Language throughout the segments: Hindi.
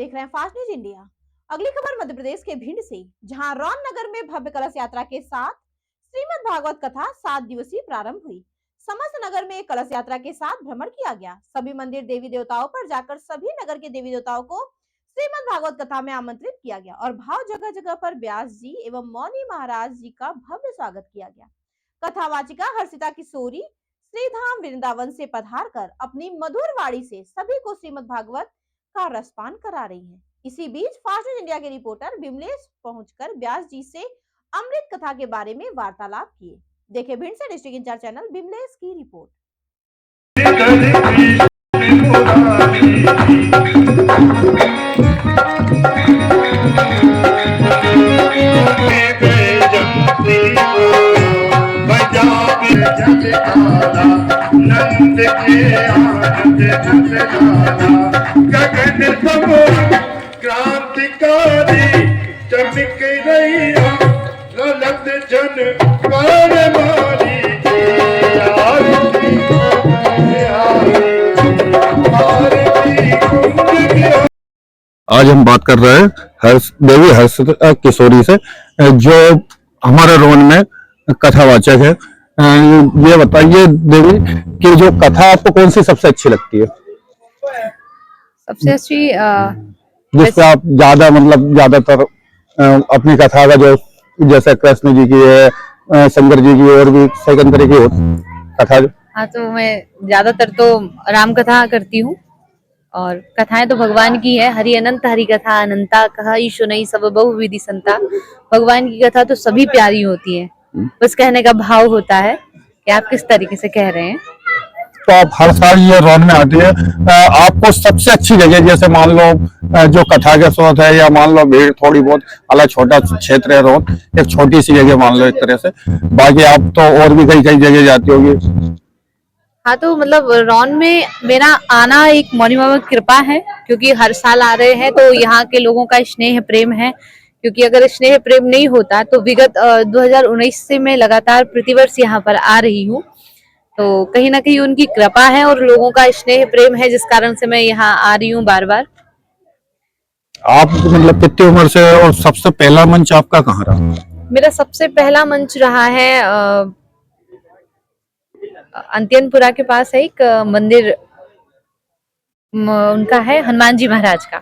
देख रहे हैं फास्ट न्यूज इंडिया। अगली खबर मध्य प्रदेश के भिंड से, जहां रौन नगर में भव्य कलश यात्रा के साथ श्रीमद् भागवत कथा 7 दिवसीय प्रारंभ हुई। समस्त नगर में कलश यात्रा के साथ भ्रमण किया गया। सभी मंदिर देवी देवताओं पर जाकर सभी नगर के देवी देवताओं को श्रीमद् भागवत कथा में आमंत्रित किया गया और भाव जगह जगह पर व्यास जी एवं मौनी महाराज जी का भव्य स्वागत किया गया। कथावाचिका हर्षिता किशोरी श्रीधाम वृंदावन से पधार कर अपनी मधुर वाणी से सभी को श्रीमद् भागवत का रसपान करा रही हैं। इसी बीच फास्ट न्यूज इंडिया के रिपोर्टर बिमलेश पहुंचकर व्यास जी से अमृत कथा के बारे में वार्तालाप किए। देखे भिंड से डिस्ट्रिक्ट इंचार्ज चैनल बिमलेश की रिपोर्ट। नंद के आनंद गगन सब क्रांतिकारी चमक रही ललत जन कर मारी आज हम बात कर रहे हैं देवी हर्षिता किशोरी से, जो हमारे रोन में कथावाचक है। ये बताइए देवी कि जो कथा आपको कौन सी सबसे अच्छी लगती है? सबसे अच्छी जिससे आप ज्यादातर अपनी कथा का जो जैसे कृष्ण जी की है, शंकर जी की और भी सेकंड तरह की कथा। हाँ, तो मैं ज्यादातर तो राम कथा करती हूँ और कथाएं तो भगवान की है। हरि अनंत हरि कथा अनंता कहा ईशो नहीं सब बहु विधि संता। भगवान की कथा तो सभी प्यारी होती है, बस कहने का भाव होता है कि आप किस तरीके से कह रहे हैं। तो आप हर साल ये रौन में आती है, आपको सबसे अच्छी जगह जैसे मान लो जो कथा के स्रोत है या मान लो भीड़ थोड़ी बहुत अलग छोटा क्षेत्र है रौन, एक छोटी सी जगह मान लो एक तरह से, बाकी आप तो और भी कई जगह जाती होगी। हाँ, तो मतलब रौन में मेरा आना एक मौनी बाबा की कृपा है, क्योंकि हर साल आ रहे हैं तो यहाँ के लोगों का स्नेह प्रेम है। क्योंकि अगर स्नेह प्रेम नहीं होता तो विगत 2019 से मैं लगातार प्रतिवर्ष यहाँ पर आ रही हूँ, तो कहीं ना कहीं उनकी कृपा है और लोगों का स्नेह प्रेम है, जिस कारण से मैं यहाँ आ रही हूँ बार बार। आप मतलब कितनी उम्र से और सबसे पहला मंच आपका कहाँ रहा? मेरा सबसे पहला मंच रहा है अंत्यनपुरा के पास है एक मंदिर, उनका है हनुमान जी महाराज का,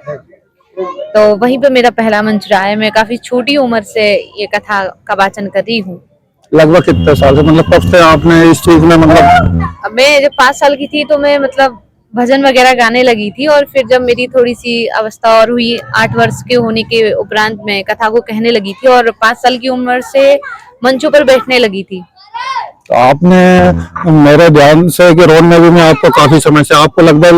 तो वहीं पे मेरा पहला मंच रहा है। मैं काफी छोटी उम्र से ये कथा का वाचन कर रही हूँ। लगभग कितने साल से, मतलब कब से आपने इस चीज में मतलब? मैं जब 5 साल की थी तो मैं मतलब भजन वगैरह गाने लगी थी, और फिर जब मेरी थोड़ी सी अवस्था और हुई 8 वर्ष के होने के उपरांत मैं कथा को कहने लगी थी और 5 साल की उम्र से मंचों पर बैठने लगी थी। तो आपने मेरे ध्यान से कि रोन में भी मैं आपको काफी समय से, आपको लगभग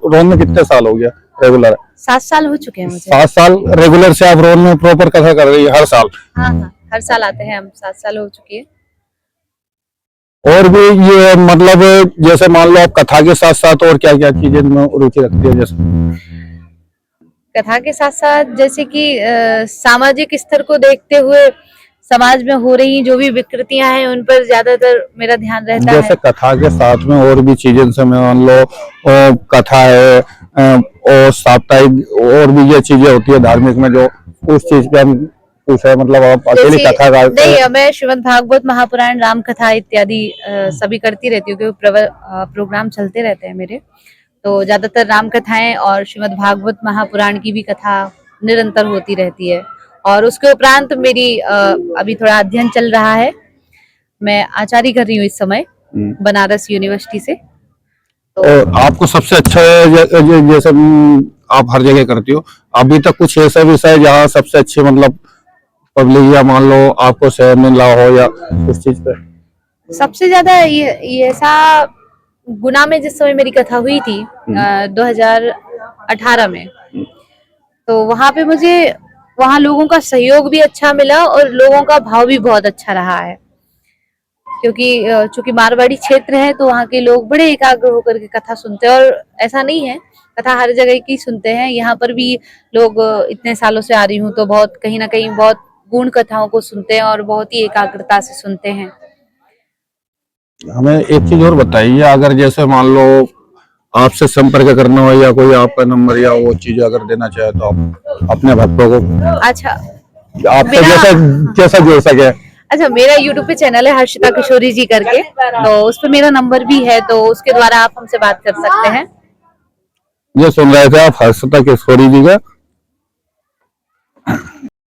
रोन में कितने साल हो गया रेगुलर? 7 साल हो चुके हैं मुझे। 7 साल रेगुलर से आप रोन में प्रॉपर कथा कर रही है हर साल? हाँ, हर साल आते हैं हम, 7 साल हो चुके हैं। और भी ये मतलब जैसे मान लो आप कथा के साथ साथ और क्या क्या चीजें में रुचि रखती है? जैसे कथा के साथ साथ जैसे कि सामाजिक स्तर को देखते हुए समाज में हो रही जो भी विकृतियां हैं उन पर ज्यादातर मेरा ध्यान रहता है। जैसे कथा के साथ में और भी चीजें से मान लो कथा है और साप्ताहिक और भी ये चीजें होती है धार्मिक में, जो उस चीज पे हम पूछे, मतलब आप अकेली कथा का? नहीं, मैं श्रीमद् भागवत महापुराण राम कथा इत्यादि सभी करती रहती हूँ, क्योंकि प्रोग्राम चलते रहते हैं मेरे, तो ज्यादातर राम कथाएं और श्रीमद् भागवत महापुराण की भी कथा निरंतर होती रहती है। और उसके उपरांत मेरी अभी थोड़ा अध्ययन चल रहा है, मैं आचार्य कर रही हूँ इस समय बनारस यूनिवर्सिटी से। तो आपको सबसे अच्छा जैसे आप हर जगह करती हो, अभी तक कुछ ऐसा विषय जहाँ सबसे अच्छी मतलब पब्लिक या मान लो आपको शहर में ला हो या उस चीज पे? सबसे ज्यादा ये ऐसा गुना में जिस समय मेरी कथा हुई थी 2018 में, तो वहां पे मुझे वहां लोगों का सहयोग भी अच्छा मिला और लोगों का भाव भी बहुत अच्छा रहा है, क्योंकि चूंकि मारवाड़ी क्षेत्र है तो वहाँ के लोग बड़े एकाग्र होकर के कथा सुनते हैं। और ऐसा नहीं है, कथा हर जगह की सुनते हैं, यहाँ पर भी लोग इतने सालों से आ रही हूँ तो बहुत कहीं ना कहीं बहुत गुण कथाओं को सुनते हैं और बहुत ही एकाग्रता से सुनते हैं। हमें एक चीज और बताइए, अगर जैसे मान लो आपसे संपर्क करना हो या कोई आपका नंबर या वो चीज अगर देना चाहे तो आप अपने भक्तों को अच्छा आपका जैसा जैसा जुड़ सके। अच्छा, मेरा यूट्यूब पे चैनल है हर्षिता किशोरी जी करके, तो उस पे मेरा नंबर भी है, तो उसके द्वारा आप हमसे बात कर सकते हैं। ये सुन रहे थे आप हर्षिता किशोरी जी का